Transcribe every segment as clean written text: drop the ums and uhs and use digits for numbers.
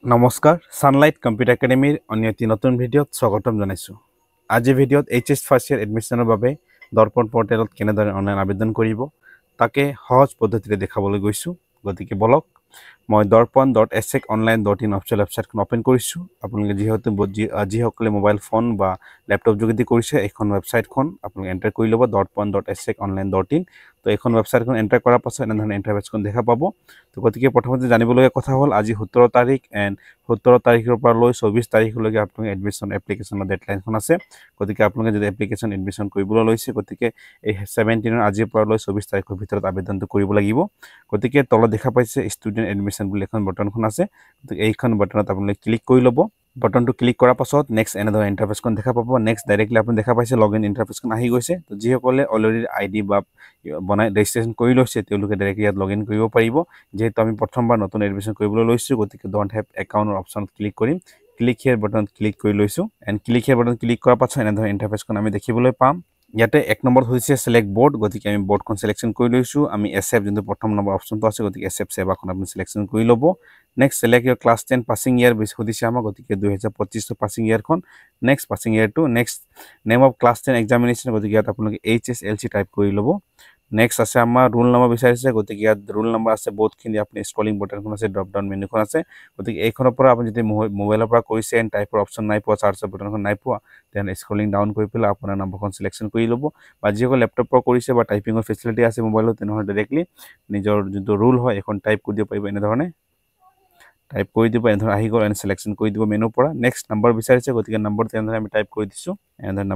নমস্কাৰ Sunlight computer একাডেমীৰ অন্য এটি নতুন ভিডিঅ'ত স্বাগতম জনাইছোঁ। আজি ভিডিঅ'ত এইচএছ ফাৰ্ষ্ট ইয়াৰ এডমিশ্যনৰ বাবে দৰ্পণ পৰ্টেলত কেনেদৰে অনলাইন আবেদন কৰিব তাকে সহজ পদ্ধতিৰে দেখাবলৈ গৈছোঁ। গতিকে বলক মই darpan.sec.online.in অফিচিয়েল ৱেবছাইটখন ওপেন কৰিছোঁ। আপোনালোকে যিসকলে মোবাইল ফোন বা ল্যাপটপ যোগেদি কৰিছে এইখন ৱেবছাইটখন আপোনালোকে এণ্টাৰ কৰি ল'ব darpan.sec.online.in। তো এইখন ৱেবছাইটখন এণ্টাৰ কৰাৰ পাছত এনেধৰণে ইণ্টাৰফেচখন দেখা পাব। তো গতিকে প্ৰথমতে জানিবলগীয়া কথা হ'ল আজি 17 তাৰিখ এণ্ড 17 তাৰিখৰ পৰা লৈ 24 তাৰিখলৈকে আপোনালোকে এডমিশ্যন এপ্লিকেশ্যনৰ ডেডলাইনখন আছে। গতিকে আপোনালোকে যদি এপ্লিকেশ্যন এডমিশ্যন কৰিবলৈ লৈছে গতিকে এই 17 আজিৰ পৰা লৈ 24 তাৰিখৰ ভিতৰত আবেদনটো কৰিব লাগিব। গতিকে তলত দেখা পাইছে ষ্টুডেণ্ট এডমিশ্যন বুলি এখন বটনখন আছে। গতিকে এইখন বটনত আপোনালোকে ক্লিক কৰি ল'ব। বটনটো ক্লিক কৰাৰ পাছত নেক্সট এনেদৰে ইণ্টাৰফেচখন দেখা পাব। নেক্সট ডাইৰেক্টলি আপুনি দেখা পাইছে লগইন ইণ্টাৰফেচখন আহি গৈছে। তো যিসকলে অলৰেডি আইডি বা বনাই ৰেজিষ্ট্ৰেশ্যন কৰি লৈছে তেওঁলোকে ডাইৰেক্টলি ইয়াত লগইন কৰিব পাৰিব। যেহেতু আমি প্ৰথমবাৰ নতুন এডমিশ্যন কৰিবলৈ লৈছোঁ গতিকে ডোন্ট হেভ একাউণ্টৰ অপশ্যনত ক্লিক কৰিম। ক্লিক হিয়াৰ বটনত ক্লিক কৰি লৈছোঁ এণ্ড ক্লিক হিয়াৰ বটনত ক্লিক কৰাৰ পাছত এনেধৰণে ইণ্টাৰফেচখন আমি দেখিবলৈ পাম। ইয়াতে এক নম্বৰ হৈছে সিলেক্ট বোৰ্ড। গতিকে আমি বোৰ্ডখন সিলেকশ্যন কৰি লৈছোঁ। আমি এসএফ যোনটো প্ৰথম নম্বৰ অপশ্যনটো আছে গতিকে এসএফ সেৱাখন আপুনি সিলেকশ্যন কৰি ল'ব। Next select year class 10 passing year সুধিছে আমাক গতিকে 2025 পাছিং ইয়াৰখন। নেক্সট পাছিং ইয়াৰটো next name of class 10 examination গতিকে ইয়াত আপোনালোকে HSLC টাইপ কৰি ল'ব। নেক্সট আছে আমাৰ ৰোল নম্বৰ বিচাৰিছে গতিকে ইয়াত ৰোল নম্বৰ আছে বহুতখিনি। আপুনি স্ক্ৰলিং বটনখন আছে ড্ৰপ ডাউন মেনুখন আছে। গতিকে এইখনৰ পৰা আপুনি যদি মোবাইলৰ পৰা কৰিছে এণ্ড টাইপৰ অপশ্যন নাই পোৱা চাৰ্চৰ বটনখন নাই পোৱা তেতিয়াহ'লে স্ক্ৰলিং ডাউন কৰি পেলাই আপোনাৰ নম্বৰখন সিলেকশ্যন কৰি ল'ব। বা যিসকল লেপটপৰ পৰা কৰিছে বা টাইপিঙৰ ফেচিলিটি আছে মোবাইলত তেনেহ'লে ডাইৰেক্টলি নিজৰ যোনটো ৰোল হয় এখন টাইপ কৰি দিব পাৰিব। এনেধৰণে টাইপ কৰি দিব এনেধৰণে আহি গ'ল এণ্ড সিলেকশ্যন কৰি দিব মেনুৰ পৰা। নেক্সট নম্বৰ বিচাৰিছে গতিকে নম্বৰটো এনেধৰণে আমি টাইপ কৰি দিছোঁ। এনেধৰণে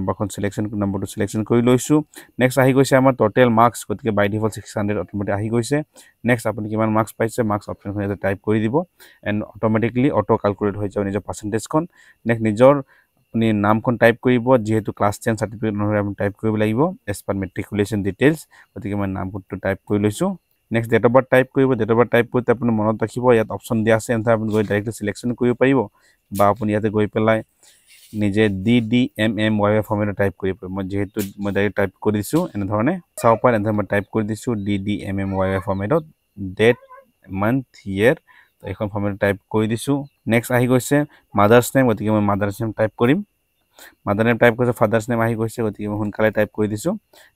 নম্বৰটো সিলেকশ্যন কৰি লৈছোঁ। নেক্সট আহি গৈছে আমাৰ টোটেল মাৰ্কছ গতিকে বাই ডিফল্ট 600 অট'মেটিক আহি গৈছে। নেক্সট আপুনি কিমান মাৰ্কছ পাইছে মাৰ্কছ অপশ্যনখন ইয়াতে টাইপ কৰি দিব এণ্ড অট'মেটিকলি অটো কেলকুলেট হৈ যাব নিজৰ পাৰ্চেণ্টেজখন। নেক্সট নিজৰ আপুনি নামখন টাইপ কৰিব। যিহেতু ক্লাছ 10 চাৰ্টিফিকেট নহ'লে আপুনি টাইপ কৰিব লাগিব এজ পাৰ মেট্ৰিকুলেশ্যন ডিটেইলছ। গতিকে মই নামটো টাইপ কৰি লৈছোঁ। Next date of birth type কৰিব। ডেট অফ বাৰ্থ টাইপ কৰোঁতে আপুনি মনত ৰাখিব ইয়াত অপশ্যন দিয়া আছে এণ্ড আপুনি গৈ ডাইৰেক্টলি সিলেকশ্যন কৰিব পাৰিব বা আপুনি ইয়াতে গৈ পেলাই নিজে DDMMYY ফৰ্মেটত টাইপ কৰিব পাৰিব। মই ডাইৰেক্ট টাইপ কৰি দিছোঁ এনেধৰণে চাব পাৰে। এনেধৰণে মই টাইপ কৰি দিছোঁ DDMMYY ফৰ্মেটত ডেট মান্থ ইয়েৰ এইখন ফৰ্মেটত টাইপ কৰি দিছোঁ। নেক্সট আহি গৈছে মাদাৰ্ছ নেম গতিকে মই মাদাৰ্ছ নেম টাইপ কৰিম। মাদাৰ নেম টাইপ কৰিছোঁ। ফাদাৰ্ছ নেম আহি গৈছে গতিকে মই সোনকালে টাইপ কৰি দিছোঁ।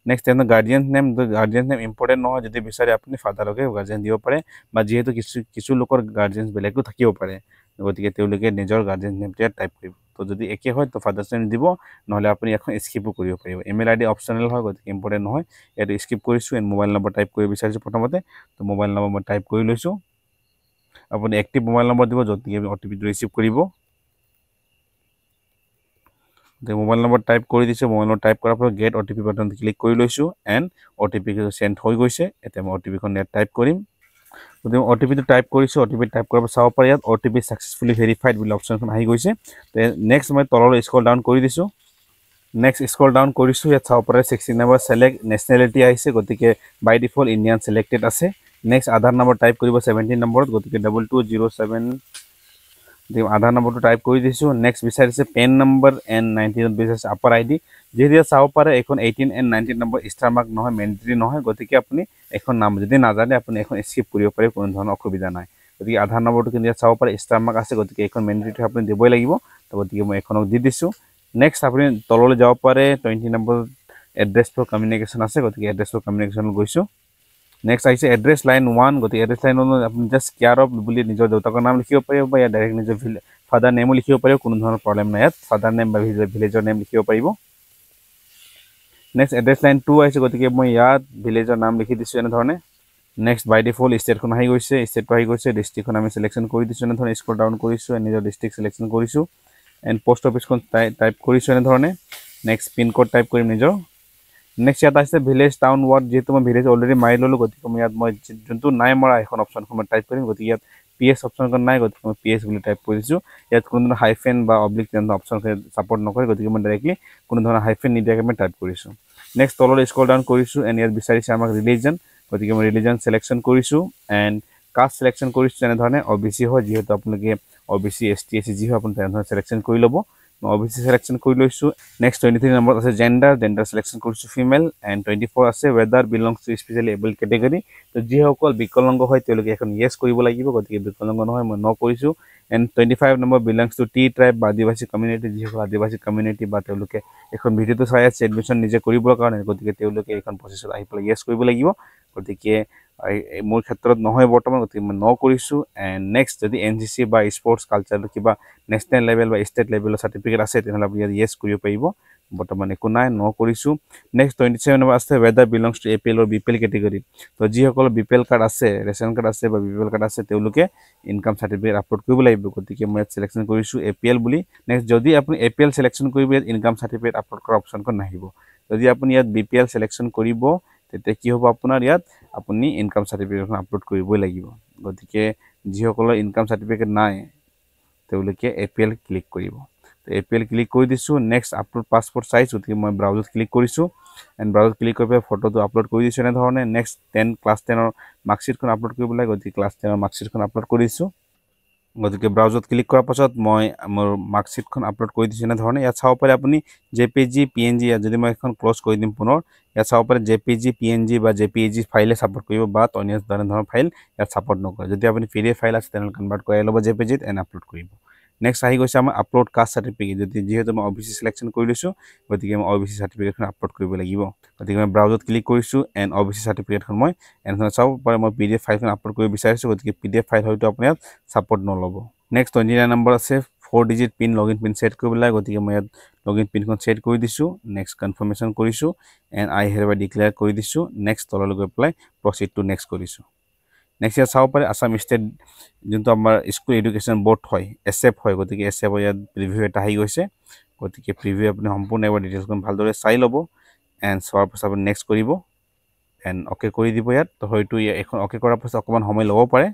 নেক্সট গাৰ্ডিয়ান নেম ইম্পৰ্টেণ্ট নহয়। যদি বিচাৰে আপুনি ফাদাৰকে গাৰ্ডিয়ান দিব পাৰে বা যিহেতু কিছু লোকৰ গাৰ্ডিয়ান বেলেগো থাকিব পাৰে গতিকে তেওঁলোকে নিজৰ গাৰ্ডিয়ান নেমটো ইয়াত টাইপ কৰিব। তো যদি একে হয় তো ফাদাৰ্ছ নেম দিব নহ'লে আপুনি এখন স্কিপো কৰিব পাৰিব। ইমেইল ID অপশ্যনেল হয় গতিকে ইম্পৰ্টেণ্ট নহয়। ইয়াত স্কিপ কৰিছোঁ এণ্ড মোবাইল নম্বৰ টাইপ কৰিব বিচাৰিছোঁ প্ৰথমতে। তো মোবাইল নম্বৰ মই টাইপ কৰি লৈছোঁ। আপুনি এক্টিভ মোবাইল নম্বৰ দিব য'ত নেকি OTPটো ৰিচিভ কৰিব। মোবাইল নম্বৰ টাইপ কৰি দিছোঁ। মোবাইল নম্বৰ টাইপ কৰাৰ পৰা গেট OTP বাটনত ক্লিক কৰি লৈছোঁ এণ্ড OTP চেণ্ড হৈ গৈছে। এতিয়া মই OTPখন ইয়াত টাইপ কৰিম। গতিকে OTPটো টাইপ কৰিছোঁ। OTP টাইপ কৰাৰ পৰা চাব পাৰে ইয়াত OTP ছাকচেছফুলি ভেৰিফাইড বুলি অপশ্যনখন আহি গৈছে। নেক্সট মই তললৈ স্ক্ৰল ডাউন কৰি দিছোঁ। নেক্সট স্ক্ৰল ডাউন কৰিছোঁ। ইয়াত চাব পাৰে 16 নম্বৰ চেলেক্ট নেশ্যনেলিটি আহিছে গতিকে বাই ডিফল্ট ইণ্ডিয়ান চিলেক্টেড আছে। নেক্সট আধাৰ নম্বৰ টাইপ কৰিব 17 নম্বৰত গতিকে 2207 আধাৰ নম্বৰটো টাইপ কৰি দিছোঁ। নেক্সট বিচাৰিছে পেন নম্বৰ এণ্ড 19ত বিচাৰিছে আপাৰ ID। যিহেতু চাব পাৰে এইখন 18 এণ্ড 19 নম্বৰ ষ্টাৰ মাৰ্ক নহয় মেণ্ডেটৰী নহয় গতিকে আপুনি এখন নাম যদি নাজানে আপুনি এখন স্কিপ কৰিব পাৰে কোনো ধৰণৰ অসুবিধা নাই। গতিকে আধাৰ নম্বৰটো কিন্তু ইয়াত চাব পাৰে ষ্টাৰ মাৰ্ক আছে গতিকে এইখন মেণ্ডেটৰী আপুনি দিবই লাগিব। তো গতিকে মই এইখনক দি দিছোঁ। নেক্সট আপুনি তললৈ যাব পাৰে 20 নম্বৰ এড্ৰেছ ফৰ কমিউনিকেশ্যন আছে গতিকে এড্ৰেছ ফৰ কমিউনিকেশ্যনত গৈছোঁ। নেক্সট আহিছে এড্ৰেছ লাইন 1 গতিকে এড্ৰেছ লাইন 1 আপুনি জাষ্ট কেয়াৰ অফ বুলি নিজৰ দেউতাকৰ নাম লিখিব পাৰিব বা ইয়াত ডাইৰেক্ট নিজৰ ফাদাৰ নেমো লিখিব পাৰিব। কোনো ধৰণৰ প্ৰব্লেম নাই। ইয়াত ফাদাৰ নেম বা ভিলেজৰ নেম লিখিব পাৰিব। নেক্সট এড্ৰেছ লাইন 2 আহিছে গতিকে মই ইয়াত ভিলেজৰ নাম লিখি দিছোঁ এনেধৰণে। নেক্সট বাই ডিফল্ট ষ্টেটখন আহি গৈছে। ষ্টেটটো আহি গৈছে। ডিষ্ট্ৰিক্টখন আমি চিলেকশ্যন কৰি দিছোঁ এনেধৰণে স্ক্ৰল ডাউন কৰিছোঁ নিজৰ ডিষ্ট্ৰিক্ট চিলেকশ্যন কৰিছোঁ এণ্ড পোষ্ট অফিচখন টাইপ কৰিছোঁ এনেধৰণে। নেক্সট পিন কোড টাইপ কৰিম নিজৰ। নেক্সট ইয়াত আহিছে ভিলেজ টাউন ৱাৰ্ড যিহেতু মই ভিলেজ অলৰেডি মাৰি ল'লোঁ গতিকে মই ইয়াত যোনটো নাই মৰা এখন অপশ্যনখন মই টাইপ কৰিম। গতিকে ইয়াত PS অপশ্যনখন নাই গতিকে মই PS বুলি টাইপ কৰিছোঁ। ইয়াত কোনো ধৰণৰ হাইফেন বা অব্লিক তেনেকুৱা অপশ্যন ছাপৰ্ট নকৰে গতিকে মই ডাইৰেক্টলি কোনো ধৰণৰ হাইফেন নিদিয়াকৈ মই টাইপ কৰিছোঁ। নেক্সট তললৈ স্ক্ৰল ডাউন কৰিছোঁ এণ্ড ইয়াত বিচাৰিছে আমাক ৰিলিজন গতিকে মই ৰিলিজন চিলেকশ্যন কৰিছোঁ এণ্ড কাষ্ট চিলেকশ্যন কৰিছোঁ এনেধৰণে OBC হয় যিহেতু আপোনালোকে OBC ST SC যি হয় আপুনি তেনেধৰণে চিলেকশ্যন কৰি ল'ব। OBC সিলেকশন কৰি লৈছোঁ নেক্সট 23 নম্বৰ আছে জেন্ডাৰ সিলেকশন কৰিছোঁ ফিমেল এণ্ড 24 আছে whether belongs to specially able category তো যিসকল বিকলাংগ হয় তেওঁলোকে এখন ইয়েছ কৰিব লাগিব গতিকে বিকলাংগ নহয় মই ন কৰিছোঁ and 25 number belongs to T tribe বা আদিবাসী কমিউনিটি যিসকল আদিবাসী কমিউনিটি বা তেওঁলোকে এখন ভিডিঅ'টো চাই আছে এডমিশ্যন নিজে কৰিবৰ কাৰণে গতিকে তেওঁলোকে এখন প্ৰচেছত আহি পেলাই ইয়েছ কৰিব লাগিব গতিকে মোৰ ক্ষেত্ৰত নহয় বৰ্তমান গতিকে মই ন কৰিছোঁ এণ্ড নেক্সট যদি NCC বা স্পৰ্টছ কালচাৰ কিবা নেশ্যনেল লেভেল বা ষ্টেট লেভেলৰ চাৰ্টিফিকেট আছে তেনেহ'লে আপুনি ইয়াত ইয়েছ কৰিব পাৰিব বৰ্তমান একো নাই ন কৰিছোঁ নেক্সট 27 নম্বৰ আছে whether belongs to APL or BPL category তো যিসকল BPL কাৰ্ড আছে ৰেচন কাৰ্ড আছে বা BPL কাৰ্ড আছে তেওঁলোকে ইনকাম চাৰ্টিফিকেট আপলোড কৰিব লাগিব গতিকে মই ইয়াত চিলেকশ্যন কৰিছোঁ APL বুলি নেক্সট যদি আপুনি APL চিলেকশ্যন কৰিব ইয়াত ইনকাম চাৰ্টিফিকেট আপলোড কৰা অপশ্যনখন নাহিব যদি আপুনি ইয়াত BPL চিলেকশ্যন কৰিব তেতিয়া কি হ'ব আপোনাৰ ইয়াত আপুনি ইনকাম চাৰ্টিফিকেটখন আপলোড কৰিবই লাগিব গতিকে যিসকলৰ ইনকাম চাৰ্টিফিকেট নাই তেওঁলোকে APL ক্লিক কৰিব তো APL ক্লিক কৰি দিছোঁ নেক্সট আপলোড পাছপোৰ্ট সাইজ গতিকে মই ব্ৰাউজত ক্লিক কৰিছোঁ এণ্ড ব্ৰাউজত ক্লিক কৰি পেলাই ফটোটো আপলোড কৰি দিছোঁ এনেধৰণে নেক্সট ক্লাছ 10ৰ মাৰ্কশ্বিটখন আপলোড কৰিব লাগে গতিকে ক্লাছ 10ৰ মাৰ্কশ্বিটখন আপলোড কৰি দিছোঁ গতিকে ব্ৰাউজত ক্লিক কৰাৰ পাছত মই মোৰ মাৰ্কশ্বিটখন আপলোড কৰি দিছোঁ এনেধৰণে ইয়াত চাব পাৰে আপুনি JPG PNG যদি মই এখন ক্ল'জ কৰি দিম পুনৰ ইয়াত চাব পাৰে JPG PNG বা JPEG ফাইলে ছাপোৰ্ট কৰিব বা অন্য ধৰণৰ ফাইল ইয়াত ছাপোৰ্ট নকৰে যদি আপুনি PDF ফাইল আছে তেনেহ'লে কনভাৰ্ট কৰাই ল'ব JPGত এণ্ড আপলোড কৰিব নেক্সট আহি গৈছে আমাৰ আপলোড কাষ্ট চাৰ্টিফিকেট যদি যিহেতু মই OBC চিলেকশ্যন কৰি লৈছোঁ গতিকে মই OBC চাৰ্টিফিকেটখন আপলোড কৰিব লাগিব গতিকে মই ব্ৰাউজত ক্লিক কৰিছোঁ এণ্ড OBC চাৰ্টিফিকেটখন মই এনেধৰণে চাব পাৰে মই PDF ফাইলখন আপলোড কৰিব বিচাৰিছোঁ গতিকে PDF ফাইল হয়তো আপুনি ইয়াত ছাপোৰ্ট নল'ব নেক্সট 29 নম্বৰ আছে 4 digit pin login pin set কৰিব লাগে গতিকে মই ইয়াত লগইন পিনখন ছেট কৰি দিছোঁ নেক্সট কনফাৰ্মেশ্যন কৰিছোঁ এণ্ড আই হেয়াৰবাই ডিক্লেয়াৰ কৰি দিছোঁ নেক্সট তললৈ গৈ পেলাই প্ৰচিড টু নেক্সট কৰিছোঁ নেক্সট ইয়াত চাব পাৰে আছাম ষ্টেট যোনটো আমাৰ স্কুল এডুকেশ্যন বৰ্ড হয় SF হয় গতিকে SF ইয়াত প্ৰিভিউ এটা আহি গৈছে গতিকে প্ৰিভিউ আপুনি সম্পূৰ্ণ এবাৰ ডিটেইলছখন ভালদৰে চাই ল'ব এণ্ড চোৱাৰ পাছত আপুনি নেক্সট কৰিব এণ্ড অ'কে কৰি দিব ইয়াত তো হয়তো এখন অ'কে কৰাৰ পাছত অকণমান সময় ল'ব পাৰে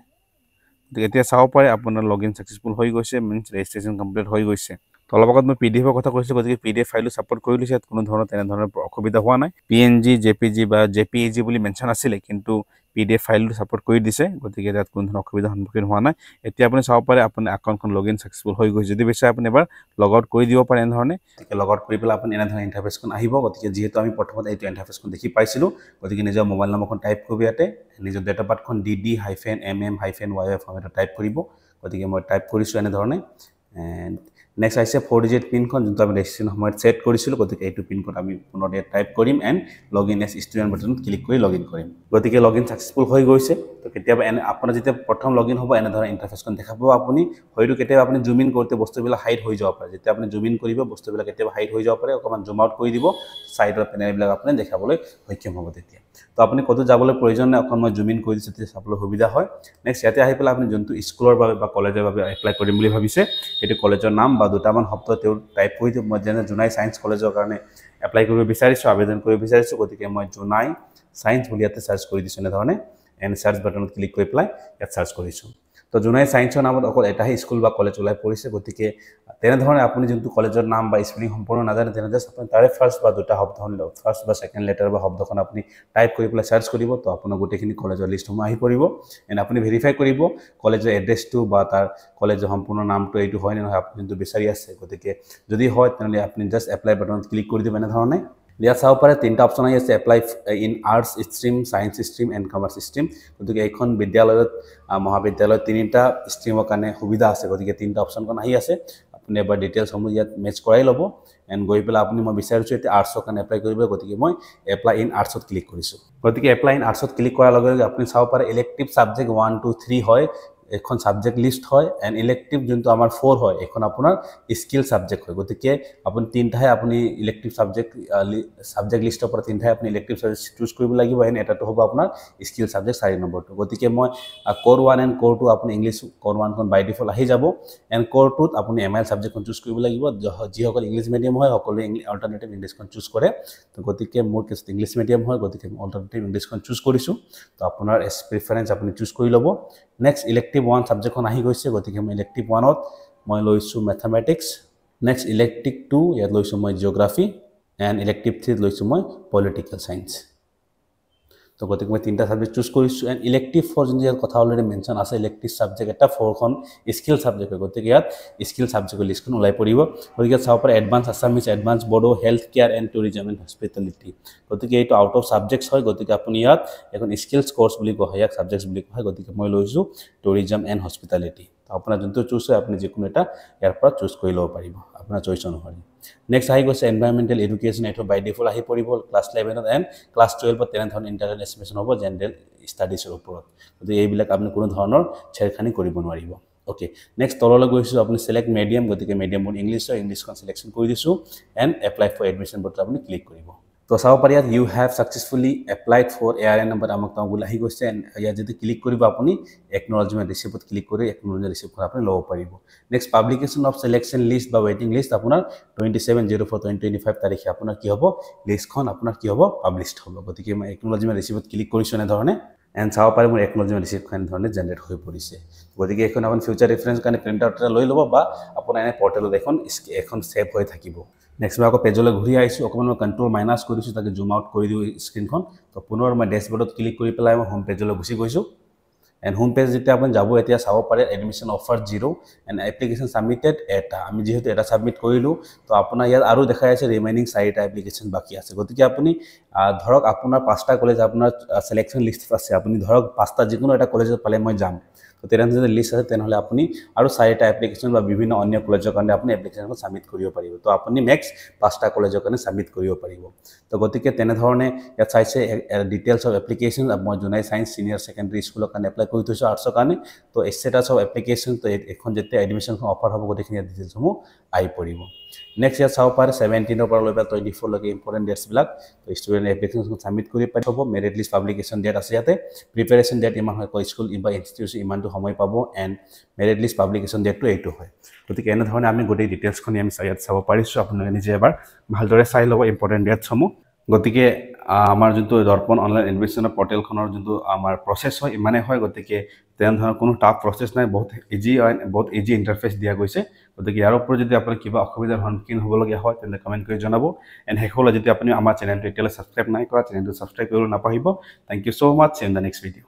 গতিকে এতিয়া চাব পাৰে আপোনাৰ লগইন ছাকচেছফুল হৈ গৈছে মিনছ ৰেজিষ্ট্ৰেশ্যন কমপ্লিট হৈ গৈছে তো অলপ আগত মই PDF কথা কৈছোঁ গতিকে PDF ফাইলটো ছাপোৰ্ট কৰি লৈছে ইয়াত কোনো ধৰণৰ তেনেধৰণৰ অসুবিধা হোৱা নাই PNG JPG বা JPEG বুলি মেনশ্যন আছিলে কিন্তু PDF ফাইলটো ছাপোৰ্ট কৰি দিছে গতিকে ইয়াত কোনো ধৰণৰ অসুবিধাৰ সন্মুখীন হোৱা নাই এতিয়া আপুনি চাব পাৰে আপোনাৰ একাউণ্টখন লগইন ছাকচেছফুল হৈ গৈছে যদি বিচাৰে আপুনি এবাৰ লগ আউট কৰি দিব পাৰে এনেধৰণে গতিকে লগ আউট কৰি পেলাই আপুনি এনেধৰণে ইণ্টাৰফেচখন আহিব গতিকে যিহেতু আমি প্ৰথমতে এইটো ইণ্টাৰফেচখন দেখি পাইছিলোঁ গতিকে নিজৰ মোবাইল নম্বৰখন টাইপ কৰিব ইয়াতে নিজৰ ডেট অফ বাৰ্থখন DD-MM-YY ফৰ্মেটত টাইপ কৰিব গতিকে মই টাইপ কৰিছোঁ এনেধৰণে এণ্ড নেক্সট আহিছে 4 ডিজিট পিনখন যোনটো আমি ৰেজিষ্ট্ৰেশ্যন সময়ত ছেট কৰিছিলোঁ গতিকে এইটো পিনকোড আমি পুনৰ ইয়াত টাইপ কৰিম এণ্ড লগইন এজ ষ্টুডেণ্ট বাটনত ক্লিক কৰি লগইন কৰিম গতিকে লগইন ছাকচেছফুল হৈ গৈছে তো কেতিয়াবা আপোনাৰ যেতিয়া প্ৰথম লগইন হ'ব এনেধৰণৰ ইণ্টাৰফেচখন দেখা পাব আপুনি হয়তো কেতিয়াবা আপুনি জুম ইন কৰোঁতে বস্তুবিলাক হাইড হৈ যাব পাৰে যেতিয়া আপুনি জুম ইন কৰিব বস্তুবিলাক কেতিয়াবা হাইড হৈ যাব পাৰে অকণমান জুম আউট কৰি দিব ছাইডৰ পেনেলবিলাক আপুনি দেখাবলৈ সক্ষম হ'ব তেতিয়া তো আপুনি ক'তো যাবলৈ প্ৰয়োজন নাই অকণ মই জুম ইন কৰি দিছোঁ তেতিয়া চাবলৈ সুবিধা হয় নেক্সট ইয়াতে আহি পেলাই আপুনি যোনটো স্কুলৰ বাবে বা কলেজৰ বাবে এপ্লাই কৰিম বুলি ভাবিছে সেইটো কলেজৰ নাম বা দুটামান শব্দ তেওঁ টাইপ কৰি দিওঁ মই যেনে জোনাই ছায়েন্স কলেজৰ কাৰণে এপ্লাই কৰিব বিচাৰিছোঁ আবেদন কৰিব বিচাৰিছোঁ গতিকে মই জোনাই ছায়েন্স বুলি ইয়াতে চাৰ্চ কৰি দিছোঁ এনেধৰণে এণ্ড চাৰ্চ বাটনত ক্লিক কৰি পেলাই ইয়াত চাৰ্চ কৰিছোঁ তো জোনাই ছায়েন্সৰ নামত অকল এটাহে স্কুল বা কলেজ ওলাই পৰিছে গতিকে তেনেধৰণে আপুনি যোনটো কলেজৰ নাম বা স্পেলিং সম্পূৰ্ণ নাজানে তেনে জাষ্ট আপুনি তাৰে ফাৰ্ষ্ট বা দুটা শব্দ ফাৰ্ষ্ট বা ছেকেণ্ড লেটাৰ বা শব্দখন আপুনি টাইপ কৰি পেলাই চাৰ্চ কৰিব তো আপোনাৰ গোটেইখিনি কলেজৰ লিষ্টসমূহ আহি পৰিব এণ্ড আপুনি ভেৰিফাই কৰিব কলেজৰ এড্ৰেছটো বা তাৰ কলেজৰ সম্পূৰ্ণ নামটো এইটো হয় নে নহয় আপুনি যোনটো বিচাৰি আছে গতিকে যদি হয় তেনেহ'লে আপুনি জাষ্ট এপ্লাই বাটনত ক্লিক কৰি দিব এনেধৰণে ইয়াত চাব পাৰে তিনিটা অপশ্যন আহি আছে apply in arts stream science stream and commerce stream গতিকে এইখন বিদ্যালয়ত মহাবিদ্যালয়ত তিনিটা ষ্ট্ৰীমৰ কাৰণে সুবিধা আছে গতিকে তিনিটা অপশ্যনখন আহি আছে আপুনি এবাৰ ডিটেইলছসমূহ ইয়াত মেচ কৰাই ল'ব এণ্ড গৈ পেলাই আপুনি মই বিচাৰিছোঁ এতিয়া আৰ্টছৰ কাৰণে এপ্লাই কৰিব গতিকে মই এপ্লাই ইন আৰ্টছত ক্লিক কৰিছোঁ গতিকে এপ্লাই ইন আৰ্টছত ক্লিক কৰাৰ লগে লগে আপুনি চাব পাৰে ইলেক্টিভ ছাবজেক্ট 1 2 3 হয় এখন সাবজেক্ট লিষ্ট হয় এণ্ড ইলেক্টিভ যোনটো আমাৰ 4 হয় এখন আপোনাৰ স্কিল সাবজেক্ট হয় গতিকে আপুনি তিনিটাহে আপুনি ইলেক্টিভ সাবজেক্ট লিষ্টৰ পৰা তিনিটাহে আপুনি ইলেক্টিভ সাবজেক্ট চুজ কৰিব লাগিব এণ্ড এটাটো হ'ব আপোনাৰ স্কিল সাবজেক্ট 4 নম্বৰটো গতিকে মই কোৰ 1 এণ্ড কোৰ 2 আপুনি ইংলিছ কোৰ 1 খন বাই ডিফল্ট আহি যাব এণ্ড কোৰ 2 ত আপুনি MIL সাবজেক্টখন চুজ কৰিব লাগিব যিসকল ইংলিছ মিডিয়াম হয় সকলোৱে অল্টাৰনেটিভ ইংলিছখন চুজ কৰে তো গতিকে মোৰ কেছটো ইংলিছ মিডিয়াম হয় গতিকে মই অল্টাৰনেটিভ ইংলিছখন চুজ কৰিছোঁ তো আপোনাৰ প্ৰিফাৰেঞ্চ আপুনি চুজ কৰি ল'ব নেক্সট ইলেক্টিভ 1 সাবজেক্টখন আহি গৈছে গতিকে মই ইলেক্টিভ 1ত মই লৈছোঁ মেথমেটিক্স নেক্সট ইলেক্টিভ 2 ইয়াত লৈছোঁ মই জিঅ'গ্ৰাফি এণ্ড ইলেক্টিভ 3 লৈছোঁ মই পলিটিকেল সায়েন্স তো তো গতিকে মই তিনিটা সাবজেক্ট চুজ কৰিছোঁ এণ্ড ইলেক্টিভ ফৰ যোনটো ইয়াত কথা অলৰেডি মেনশ্যন আছে ইলেক্টিভ সাবজেক্ট এটা 4খন স্কিল সাবজেক্ট হয় গতিকে ইয়াত স্কিল সাবজেক্টৰ লিষ্টখন ওলাই পৰিব গতিকে চাব পাৰে advance Assamese advance Bodo health care and tourism and hospitality গতিকে এইটো আউট অফ সাবজেক্টছ হয় গতিকে আপুনি ইয়াত এখন স্কিলছ কোৰ্স বুলি কোৱা হয় ইয়াক সাবজেক্টছ বুলি কোৱা হয় গতিকে মই লৈছোঁ টুৰিজম এণ্ড হস্পিটেলিটি আপোনাৰ যোনটো চুজ হয় আপুনি যিকোনো এটা ইয়াৰ পৰা চুজ কৰি ল'ব পাৰিব আপোনাৰ চইচ অনুসৰি নেক্সট আহি গৈছে এনভাইৰনমেণ্টেল এডুকেশ্যন এইটো বাই ডিফল্ট আহি পৰিব ক্লাছ 11 এণ্ড ক্লাছ 12 তেনেধৰণৰ ইণ্টাৰনেল এছটিমেশ্যন হ'ব জেনেৰেল ষ্টাডিজৰ ওপৰত গতিকে এইবিলাক আপুনি কোনো ধৰণৰ ছেৰখানি কৰিব নোৱাৰিব ওকে নেক্সট তললৈ গৈছোঁ আপুনি সিলেক্ট মিডিয়াম গতিকে মিডিয়াম বোৰ ইংলিছ হয় ইংলিছখন সিলেকশ্যন কৰি দিছোঁ and apply for admission button আপুনি ক্লিক কৰিব তো চাব পাৰি ইয়াত you have successfully applied for ARN number আমাক তাও গুলা আহি গৈছে ইয়াত যদি ক্লিক কৰিব আপুনি একনলেজমেণ্ট ৰিচিপ্টত ক্লিক কৰি একনলেজমেণ্ট ৰিচিপ্টখন আপুনি ল'ব পাৰিব নেক্সট পাব্লিকেশ্যন অফ সিলেকশ্যন লিষ্ট বা ৱেটিং লিষ্ট আপোনাৰ 27/04/2025 তাৰিখে আপোনাৰ কি হ'ব লিষ্টখন আপোনাৰ কি হ'ব পাব্লিশড হ'ব গতিকে মই একনলেজমেণ্ট ৰিচিপ্টত ক্লিক কৰিছোঁ এনে ধৰণে এণ্ড চাব পাৰি মোৰ একনলেজমেণ্ট ৰিচিপ্টখন ধৰণে জেনেৰেট হৈ পৰিছে গতিকে এখন আপুনি ফিউচাৰ ৰেফাৰেন্স কাৰণে প্ৰিণ্ট আউট এটা লৈ ল'ব বা আপোনাৰ এনে পৰ্টেলত এখন সেভ হৈ থাকিব নেক্সট মই আকৌ পেজলৈ ঘূৰি আহিছোঁ অকণমান মই কণ্ট্ৰল মাইনাছ কৰিছোঁ তাকে জুম আউট কৰি দিওঁ স্ক্ৰীনখন তো পুনৰ মই ডেছবৰ্ডত ক্লিক কৰি পেলাই মই হোম পেজলৈ গুচি গৈছোঁ এণ্ড হোম পেজ যেতিয়া আপুনি যাব এতিয়া চাব পাৰে admission offer 0 and application submitted এটা আমি যিহেতু এটা ছাবমিট কৰিলোঁ তো আপোনাৰ ইয়াত আৰু দেখাই আছে ৰিমেইনিং 4টা এপ্লিকেশ্যন বাকী আছে গতিকে আপুনি ধৰক আপোনাৰ 5টা কলেজ আপোনাৰ সিলেকশ্যন লিষ্টত আছে আপুনি ধৰক 5টা যিকোনো এটা কলেজত পালে মই যাম তো তেনেধৰণৰ যদি লিষ্ট আছে তেনেহ'লে আপুনি আৰু 4টা এপ্লিকেশ্যন বা বিভিন্ন অন্য কলেজৰ কাৰণে আপুনি এপ্লিকেশ্যনখন ছাবমিট কৰিব পাৰিব তো আপুনি নেক্সট 5টা কলেজৰ কাৰণে ছাবমিট কৰিব পাৰিব তো গতিকে তেনেধৰণে ইয়াত চাইছে ডিটেইলছ অফ এপ্লিকেশ্যন মই জুনাই সায়েন্স সিনিয়ৰ সেকেন্ডাৰী স্কুলৰ কাৰণে এপ্লাই কৰি থৈছোঁ আৰ্টছৰ কাৰণে তো ষ্টেটাছ অফ এপ্লিকেশ্যন তো এখন যেতিয়া এডমিশ্যনখন অফাৰ হ'ব গোটেইখিনি ডিটেইলছসমূহ আহি পৰিব নেক্সট ইয়াত চাব পাৰে 17 পৰা লৈ 24 লৈকে ইম্পৰ্টেণ্ট ডেটছবিলাক তো ষ্টুডেণ্ট এপ্লিকেশ্যনখন ছাবমিট কৰি পাই হ'ব মেৰিট লিষ্ট পাব্লিকেশ্যন ডেট আছে ইয়াতে প্ৰিপেৰেশ্যন ডেট ইমান হয় স্কুল বা ইনষ্টিটিউশ্যন ইমানটো সময় পাব এণ্ড মেৰিট লিষ্ট পাব্লিকেশ্যন ডেটটো এইটো হয় গতিকে এনেধৰণে আমি গোটেই ডিটেইলছখিনি আমি ইয়াত চাব পাৰিছোঁ আপোনালোকে নিজে এবাৰ ভালদৰে চাই ল'ব ইম্পৰ্টেণ্ট ডেটছসমূহ গতিকে আমাৰ যোনটো দৰ্পণ অনলাইন এডমিশ্যনৰ পৰ্টেলখনৰ যোনটো আমাৰ প্ৰচেছ হয় ইমানে হয় গতিকে তেনেধৰণৰ কোনো টাফ প্ৰচেছ নাই বহুত ইজি ইণ্টাৰফেচ দিয়া গৈছে গতিকে ইয়াৰ ওপৰত যদি আপোনাৰ কিবা অসুবিধাৰ সন্মুখীন হ'বলগীয়া হয় তেন্তে কমেণ্ট কৰি জনাব এণ্ড শেষলৈ যদি আপুনি আমাৰ চেনেলটো এতিয়ালৈ ছাবস্ক্ৰাইব নাই কৰা চেনেলটো ছাবস্ক্ৰাইব কৰিবলৈ নাপাহৰিব thank you so' much in the next video'